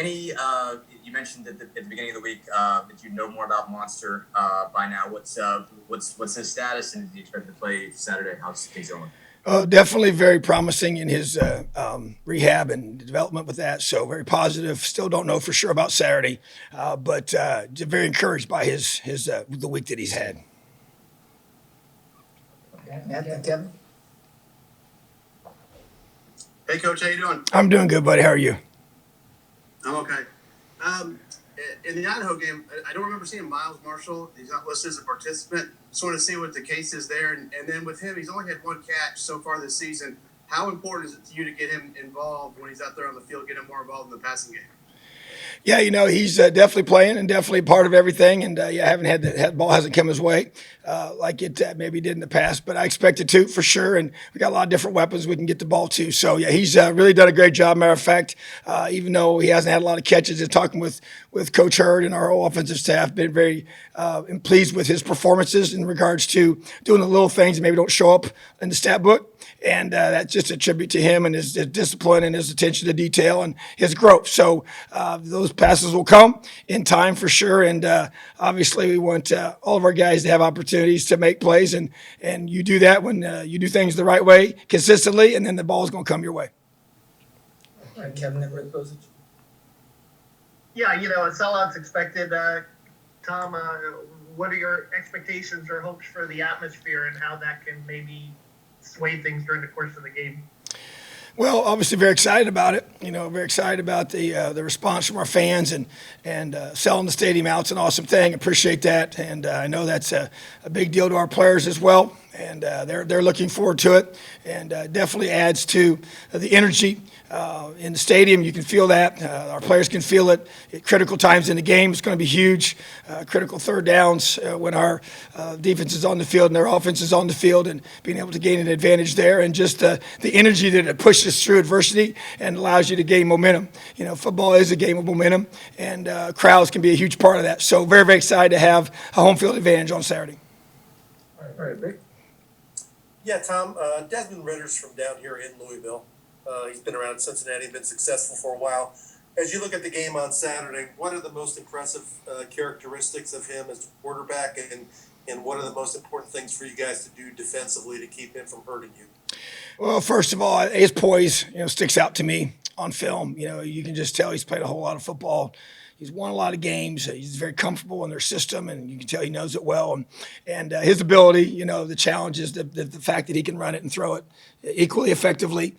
any? You mentioned at the beginning of the week that you know more about Monster by now. What's his status, and is he expected to play Saturday? How's things going? Definitely very promising in his rehab and development with that. So very positive. Still don't know for sure about Saturday, but very encouraged by his the week that he's had. Kevin? Hey, Coach, how you doing? I'm doing good, buddy. How are you? I'm okay. In the Idaho game, I don't remember seeing Miles Marshall. He's not listed as a participant. Just want to see what the case is there. And then with him, he's only had one catch so far this season. How important is it to you to get him involved when he's out there on the field, get him more involved in the passing game? Yeah, he's definitely playing and definitely part of everything. And I haven't had the ball hasn't come his way like it maybe did in the past, but I expect it to for sure. And we got a lot of different weapons we can get the ball to. So yeah, he's really done a great job. Matter of fact, even though he hasn't had a lot of catches, and talking with Coach Hurd and our whole offensive staff, been very pleased with his performances in regards to doing the little things that maybe don't show up in the stat book. And that's just a tribute to him and his discipline and his attention to detail and his growth. So those passes will come in time for sure. And obviously we want all of our guys to have opportunities to make plays. And you do that when you do things the right way consistently, and then the ball is going to come your way. All right, Kevin, and Rick Bozich. Yeah, a sellout's expected. Tom, what are your expectations or hopes for the atmosphere and how that can maybe sway things during the course of the game? Well, obviously very excited about it. Very excited about the response from our fans and selling the stadium out. It's an awesome thing. Appreciate that, and I know that's a big deal to our players as well. And they're looking forward to it, and definitely adds to the energy in the stadium. You can feel that. Our players can feel it at critical times in the game. It's going to be huge. Critical third downs when our defense is on the field and their offense is on the field, and being able to gain an advantage there, and just the energy that it pushes through adversity and allows you to gain momentum. Football is a game of momentum, and crowds can be a huge part of that. So very, very excited to have a home field advantage on Saturday. All right, Rick? Yeah, Tom, Desmond Ritter's from down here in Louisville. He's been around Cincinnati, been successful for a while. As you look at the game on Saturday, what are the most impressive characteristics of him as a quarterback, and what are the most important things for you guys to do defensively to keep him from hurting you? Well, first of all, his poise, sticks out to me on film. You can just tell he's played a whole lot of football. He's won a lot of games. He's very comfortable in their system, and you can tell he knows it well. And his ability, the challenge is the fact that he can run it and throw it equally effectively.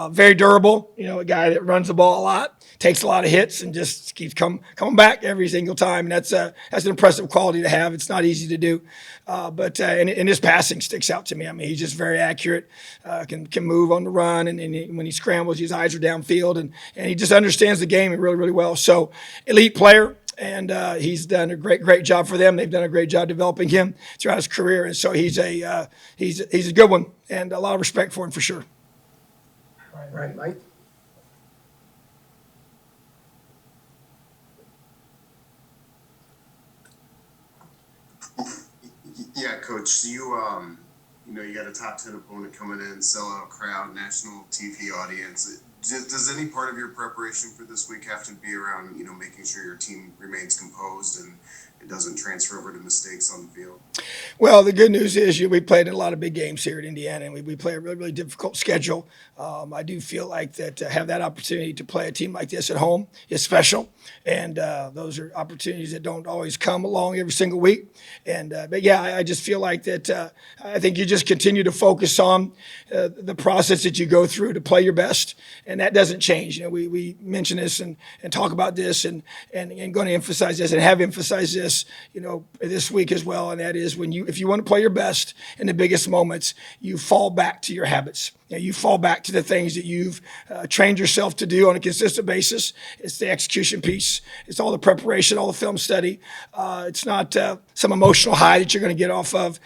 Very durable, a guy that runs the ball a lot, takes a lot of hits, and just keeps coming back every single time. And that's an impressive quality to have. It's not easy to do. But his passing sticks out to me. I mean, he's just very accurate, can move on the run, and when he scrambles, his eyes are downfield, and he just understands the game really, really well. So elite player, and he's done a great job for them. They've done a great job developing him throughout his career, and so he's a good one, and a lot of respect for him for sure. All right, Mike? Yeah, Coach. You got a top 10 opponent coming in, sellout crowd, national TV audience. Does any part of your preparation for this week have to be around, making sure your team remains composed and it doesn't transfer over to mistakes on the field? Well, the good news is we played in a lot of big games here at Indiana, and we play a really, really difficult schedule. I do feel like that to have that opportunity to play a team like this at home is special, and those are opportunities that don't always come along every single week. And but yeah, I just feel like that. I think you just continue to focus on the process that you go through to play your best, and that doesn't change. We mention this and talk about this, and going to emphasize this and have emphasized this, this week as well. And that is if you want to play your best in the biggest moments, you fall back to your habits. You fall back to the things that you've trained yourself to do on a consistent basis. It's the execution piece. It's all the preparation, all the film study. It's not some emotional high that you're going to get off of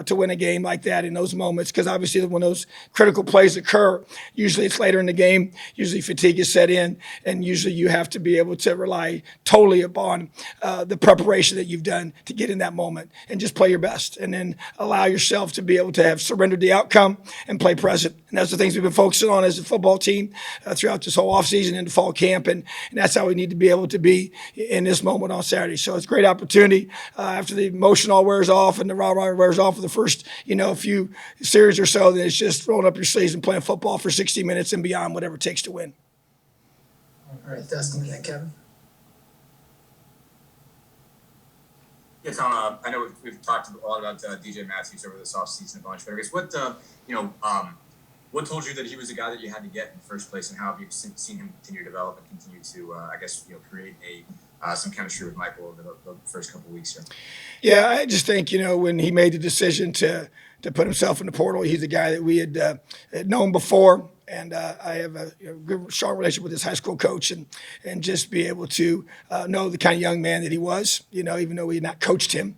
to win a game like that in those moments. Because obviously, when those critical plays occur, usually it's later in the game. Usually, fatigue is set in, and usually you have to be able to rely totally upon the preparation that you've done to get in that moment and just play your best, and then allow yourself to be able to have surrendered the outcome and play present. And that's the things we've been focusing on as a football team throughout this whole offseason into fall camp, and that's how we need to be able to be in this moment on Saturday. So it's a great opportunity after the emotion all wears off and the rah-rah wears off for the first, few series or so. Then it's just rolling up your sleeves and playing football for 60 minutes and beyond, whatever it takes to win. All right, Dustin and then Kevin. Yeah, Tom, I know we've talked a lot about DJ Matthews over this offseason a bunch, but I guess what told you that he was the guy that you had to get in the first place, and how have you seen him continue to develop and continue to, create some chemistry with Michael over the first couple of weeks here? Yeah, I just think, when he made the decision to put himself in the portal, he's a guy that we had known before. And I have a good, strong relationship with his high school coach, and just be able to know the kind of young man that he was, even though we had not coached him,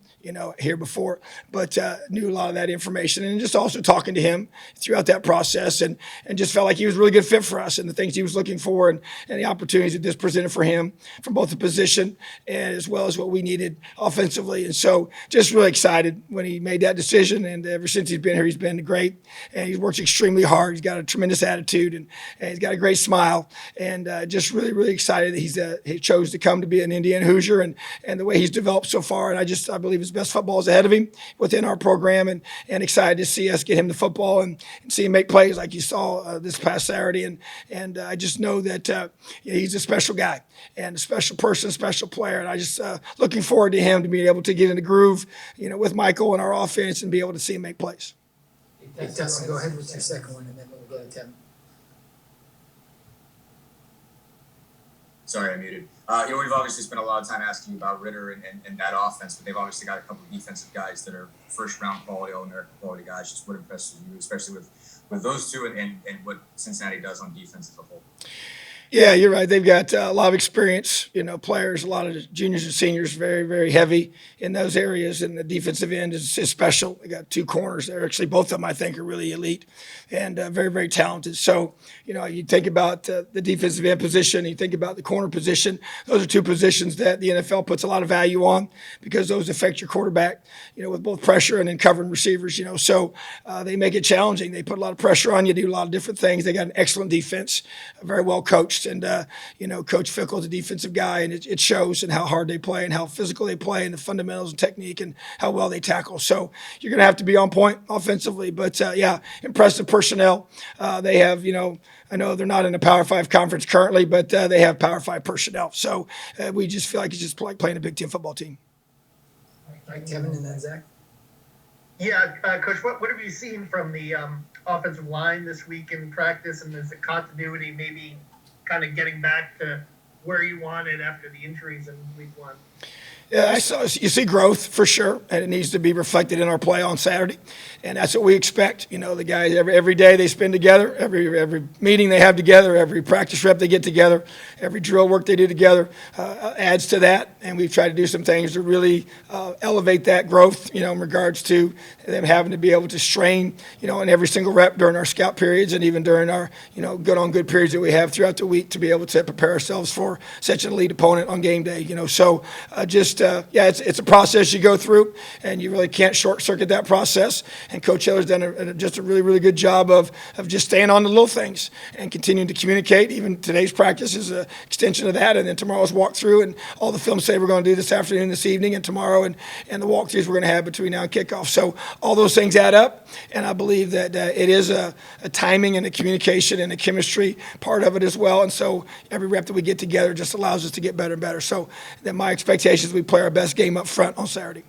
here before, but knew a lot of that information, and just also talking to him throughout that process, and just felt like he was a really good fit for us and the things he was looking for, and the opportunities that this presented for him from both the position and as well as what we needed offensively. And so just really excited when he made that decision. And ever since he's been here, he's been great, and he works extremely hard. He's got a tremendous attitude, and he's got a great smile, and just really, really excited that he chose to come to be an Indiana Hoosier, and the way he's developed so far. And I believe his best football is ahead of him within our program, and excited to see us get him the football and see him make plays like you saw this past Saturday. And I just know that he's a special guy and a special person, a special player. And I just looking forward to him to being able to get in the groove, with Michael and our offense, and be able to see him make plays. Hey, Dustin, go ahead with your second one, and then we'll go to Kevin. Sorry, I muted. We've obviously spent a lot of time asking you about Ritter and that offense, but they've obviously got a couple of defensive guys that are first-round quality, All-American quality guys. Just what impresses you, especially with those two and what Cincinnati does on defense as a whole? Yeah, you're right. They've got a lot of experience, players, a lot of juniors and seniors, very, very heavy in those areas. And the defensive end is special. They got two corners there. Actually, both of them, I think, are really elite and very, very talented. So, you think about the defensive end position, you think about the corner position. Those are two positions that the NFL puts a lot of value on, because those affect your quarterback, with both pressure and then covering receivers, So they make it challenging. They put a lot of pressure on you, do a lot of different things. They got an excellent defense, very well coached. And, Coach Fickle's a defensive guy, and it shows in how hard they play and how physical they play and the fundamentals and technique and how well they tackle. So you're going to have to be on point offensively. But, impressive personnel. They have, I know they're not in a Power 5 conference currently, but they have Power 5 personnel. So we just feel like it's just like playing a Big Ten football team. All right, Kevin and then Zach. Yeah, Coach, what have you seen from the offensive line this week in practice, and is the continuity maybe kind of getting back to where you wanted after the injuries in week one? Yeah, you see growth for sure, and it needs to be reflected in our play on Saturday, and that's what we expect. The guys every day they spend together, every meeting they have together, every practice rep they get together, every drill work they do together adds to that, and we've tried to do some things to really elevate that growth. In regards to them having to be able to strain, in every single rep during our scout periods, and even during our good periods that we have throughout the week, to be able to prepare ourselves for such an elite opponent on game day. It's a process you go through, and you really can't short circuit that process. And Coach Hiller's done just a really, really good job of just staying on the little things and continuing to communicate. Even today's practice is an extension of that, and then tomorrow's walkthrough, and all the film study we're going to do this afternoon, this evening, and tomorrow, and the walkthroughs we're going to have between now and kickoff. So all those things add up, and I believe that it is a timing and a communication and a chemistry part of it as well. And so every rep that we get together just allows us to get better and better. So then my expectation is we play our best game up front on Saturday.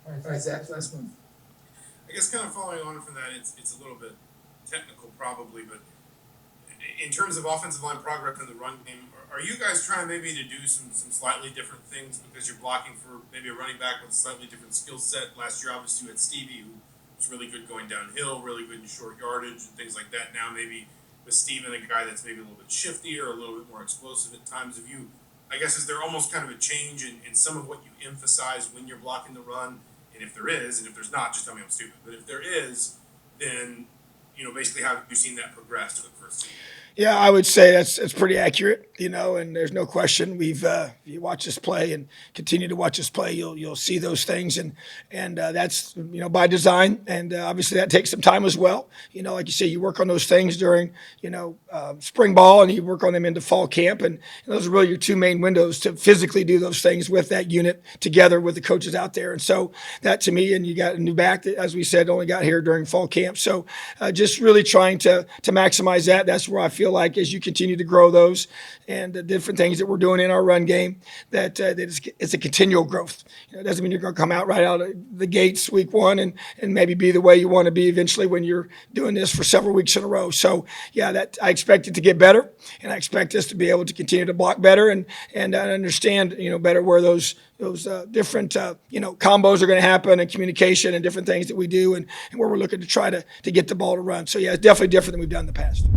All right, Zach, last one. I guess kind of following on from that, it's a little bit technical probably, but in terms of offensive line progress in the run game, are you guys trying maybe to do some slightly different things because you're blocking for maybe a running back with a slightly different skill set? Last year, obviously, you had Stevie, who was really good going downhill, really good in short yardage and things like that. Now maybe with Steven, a guy that's maybe a little bit shiftier, a little bit more explosive at times. Have you I guess, is there almost kind of a change in some of what you emphasize when you're blocking the run? And if there is, and if there's not, just tell me I'm stupid. But if there is, then, basically how have you seen that progress to the first season? Yeah, I would say that's pretty accurate, and there's no question. We've you watch us play and continue to watch us play, you'll see those things, and that's by design, and obviously that takes some time as well. Like you say, you work on those things during spring ball, and you work on them into fall camp, and those are really your two main windows to physically do those things with that unit together with the coaches out there. And so that to me, and you got a new back that, as we said, only got here during fall camp. So just really trying to maximize that. That's where I feel like as you continue to grow those and the different things that we're doing in our run game, that it's a continual growth. It doesn't mean you're going to come out right out of the gates week one and maybe be the way you want to be eventually when you're doing this for several weeks in a row. So yeah, that I expect it to get better, and I expect us to be able to continue to block better and understand better where those different combos are going to happen, and communication and different things that we do, and where we're looking to try to get the ball to run. So yeah, it's definitely different than we've done in the past.